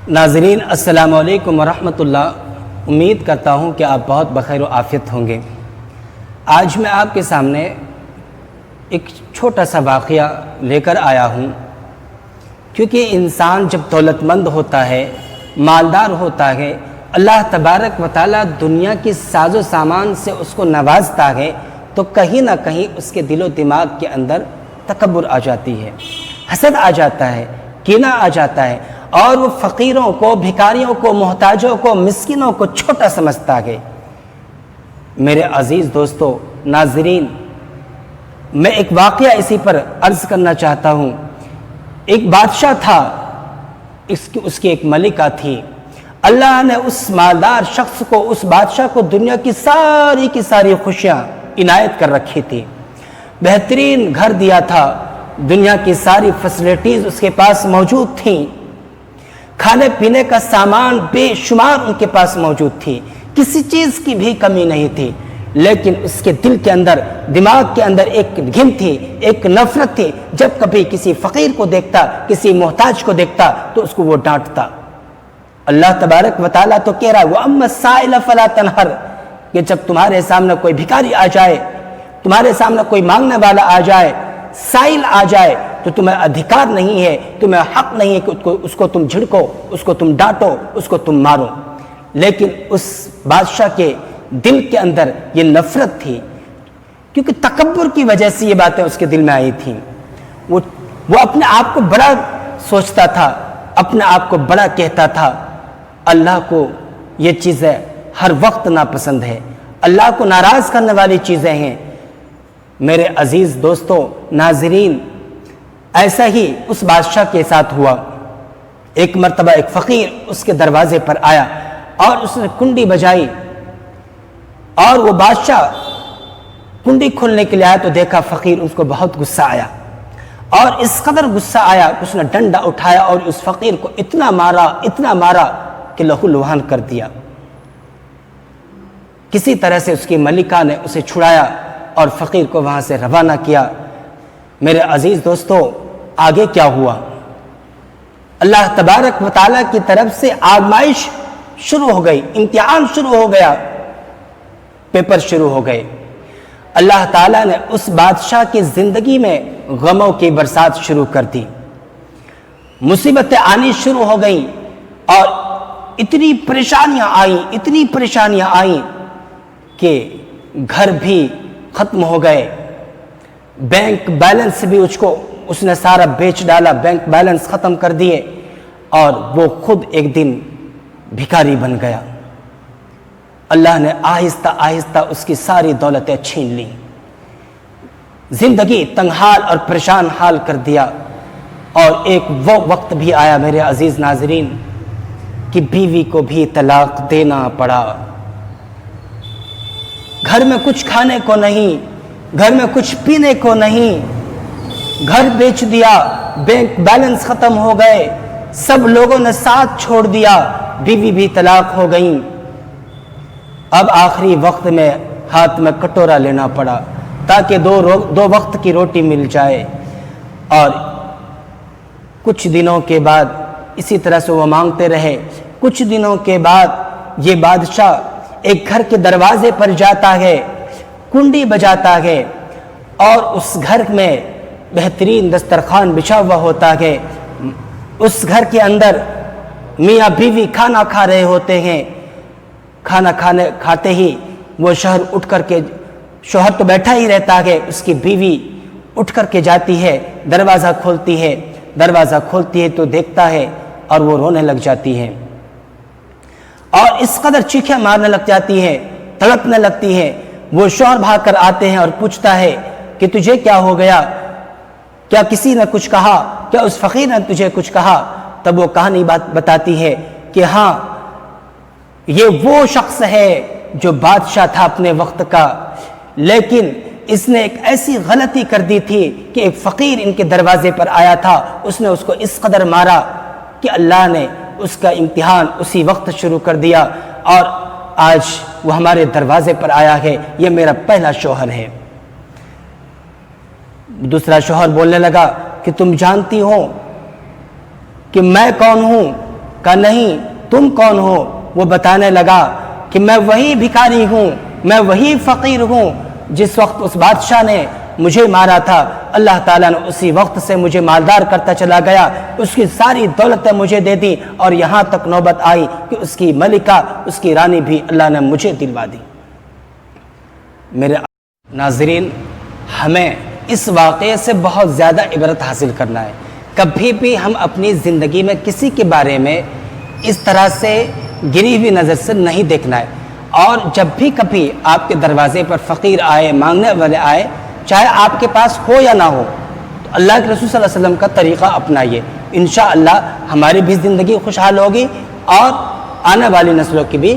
ناظرین السلام علیکم ورحمۃ اللہ۔ امید کرتا ہوں کہ آپ بہت بخیر و عافیت ہوں گے۔ آج میں آپ کے سامنے ایک چھوٹا سا واقعہ لے کر آیا ہوں، کیونکہ انسان جب دولت مند ہوتا ہے، مالدار ہوتا ہے، اللہ تبارک و تعالیٰ دنیا کی ساز و سامان سے اس کو نوازتا ہے، تو کہیں نہ کہیں اس کے دل و دماغ کے اندر تکبر آ جاتی ہے، حسد آ جاتا ہے، کینہ آ جاتا ہے، اور وہ فقیروں کو، بھکاریوں کو، محتاجوں کو، مسکینوں کو چھوٹا سمجھتا ہے۔ میرے عزیز دوستو، ناظرین، میں ایک واقعہ اسی پر عرض کرنا چاہتا ہوں۔ ایک بادشاہ تھا، اس کی ایک ملکہ تھی۔ اللہ نے اس مالدار شخص کو، اس بادشاہ کو دنیا کی ساری خوشیاں عنایت کر رکھی تھی۔ بہترین گھر دیا تھا، دنیا کی ساری فیسلٹیز اس کے پاس موجود تھیں، کھانے پینے کا سامان بے شمار ان کے پاس موجود تھی، کسی چیز کی بھی کمی نہیں تھی۔ لیکن اس کے دل کے اندر، دماغ کے اندر ایک گھن تھی، ایک نفرت تھی۔ جب کبھی کسی فقیر کو دیکھتا، کسی محتاج کو دیکھتا تو اس کو وہ ڈانٹتا۔ اللہ تبارک و تعالیٰ تو کہہ رہا ہے وَأَمَّا السَّائِلَ فَلَا تَنْهَرْ، کہ جب تمہارے سامنے کوئی بھکاری آ جائے، تمہارے سامنے کوئی مانگنے والا آ جائے، سائل آ جائے، تو تمہیں ادھیکار نہیں ہے، تمہیں حق نہیں ہے کہ اس کو تم جھڑکو، اس کو تم ڈانٹو، اس کو تم مارو۔ لیکن اس بادشاہ کے دل کے اندر یہ نفرت تھی، کیونکہ تکبر کی وجہ سے یہ باتیں اس کے دل میں آئی تھیں۔ وہ اپنے آپ کو بڑا سوچتا تھا، اپنے آپ کو بڑا کہتا تھا۔ اللہ کو یہ چیزیں ہر وقت ناپسند ہے، اللہ کو ناراض کرنے والی چیزیں ہیں۔ میرے عزیز دوستو، ناظرین، ایسا ہی اس بادشاہ کے ساتھ ہوا۔ ایک مرتبہ ایک فقیر اس کے دروازے پر آیا اور اس نے کنڈی بجائی، اور وہ بادشاہ کنڈی کھولنے کے لیے آیا تو دیکھا فقیر، اس کو بہت غصہ آیا، اور اس قدر غصہ آیا کہ اس نے ڈنڈا اٹھایا اور اس فقیر کو اتنا مارا کہ لہو لہان کر دیا۔ کسی طرح سے اس کی ملکہ نے اسے چھڑایا اور فقیر کو وہاں سے روانہ کیا۔ میرے عزیز دوستو، آگے کیا ہوا؟ اللہ تبارک و تعالیٰ کی طرف سے آزمائش شروع ہو گئی، امتحان شروع ہو گیا، پیپر شروع ہو گئے۔ اللہ تعالیٰ نے اس بادشاہ کی زندگی میں غموں کی برسات شروع کر دی، مصیبتیں آنی شروع ہو گئیں، اور اتنی پریشانیاں آئیں کہ گھر بھی ختم ہو گئے، بینک بیلنس بھی اس نے سارا بیچ ڈالا، بینک بیلنس ختم کر دیے، اور وہ خود ایک دن بھکاری بن گیا۔ اللہ نے آہستہ آہستہ اس کی ساری دولتیں چھین لی، زندگی تنگحال اور پریشان حال کر دیا۔ اور ایک وہ وقت بھی آیا میرے عزیز ناظرین کہ بیوی کو بھی طلاق دینا پڑا۔ گھر میں کچھ کھانے کو نہیں، گھر میں کچھ پینے کو نہیں، گھر بیچ دیا، بینک بیلنس ختم ہو گئے، سب لوگوں نے ساتھ چھوڑ دیا، بیوی بھی طلاق ہو گئیں۔ اب آخری وقت میں ہاتھ میں کٹورا لینا پڑا تاکہ دو وقت کی روٹی مل جائے۔ اور کچھ دنوں کے بعد اسی طرح سے وہ مانگتے رہے۔ کچھ دنوں کے بعد یہ بادشاہ ایک گھر کے دروازے پر جاتا ہے، کنڈی بجاتا ہے، اور اس گھر میں بہترین دسترخوان بچھا ہوا ہوتا ہے۔ اس گھر کے اندر میاں بیوی کھانا کھا رہے ہوتے ہیں۔ کھانا کھاتے ہی وہ شوہر تو بیٹھا ہی رہتا ہے، اس کی بیوی اٹھ کر کے جاتی ہے، دروازہ کھولتی ہے تو دیکھتا ہے، اور وہ رونے لگ جاتی ہے، اور اس قدر چیخیں مارنے لگ جاتی ہے، تڑپنے لگتی ہے۔ وہ شوہر بھاگ کر آتے ہیں اور پوچھتا ہے کہ تجھے کیا ہو گیا؟ کیا کسی نے کچھ کہا؟ کیا اس فقیر نے تجھے کچھ کہا؟ تب وہ کہانی بتاتی ہے کہ ہاں، یہ وہ شخص ہے جو بادشاہ تھا اپنے وقت کا، لیکن اس نے ایک ایسی غلطی کر دی تھی کہ ایک فقیر ان کے دروازے پر آیا تھا، اس نے اس کو اس قدر مارا کہ اللہ نے اس کا امتحان اسی وقت شروع کر دیا، اور آج وہ ہمارے دروازے پر آیا ہے، یہ میرا پہلا شوہر ہے۔ دوسرا شوہر بولنے لگا کہ تم جانتی ہو کہ میں کون ہوں؟ کہا نہیں تم کون ہو؟ وہ بتانے لگا کہ میں وہی بھکاری ہوں، میں وہی فقیر ہوں جس وقت اس بادشاہ نے مجھے مارا تھا، اللہ تعالیٰ نے اسی وقت سے مجھے مالدار کرتا چلا گیا، اس کی ساری دولتیں مجھے دے دی، اور یہاں تک نوبت آئی کہ اس کی ملکہ، اس کی رانی بھی اللہ نے مجھے دلوا دی۔ میرے ناظرین، ہمیں اس واقعے سے بہت زیادہ عبرت حاصل کرنا ہے۔ کبھی بھی ہم اپنی زندگی میں کسی کے بارے میں اس طرح سے گری ہوئی نظر سے نہیں دیکھنا ہے، اور جب بھی کبھی آپ کے دروازے پر فقیر آئے، مانگنے والے آئے، چاہے آپ کے پاس ہو یا نہ ہو، تو اللہ کے رسول صلی اللہ علیہ وسلم کا طریقہ اپنائیے، انشاءاللہ ہماری بھی زندگی خوشحال ہوگی اور آنے والی نسلوں کی بھی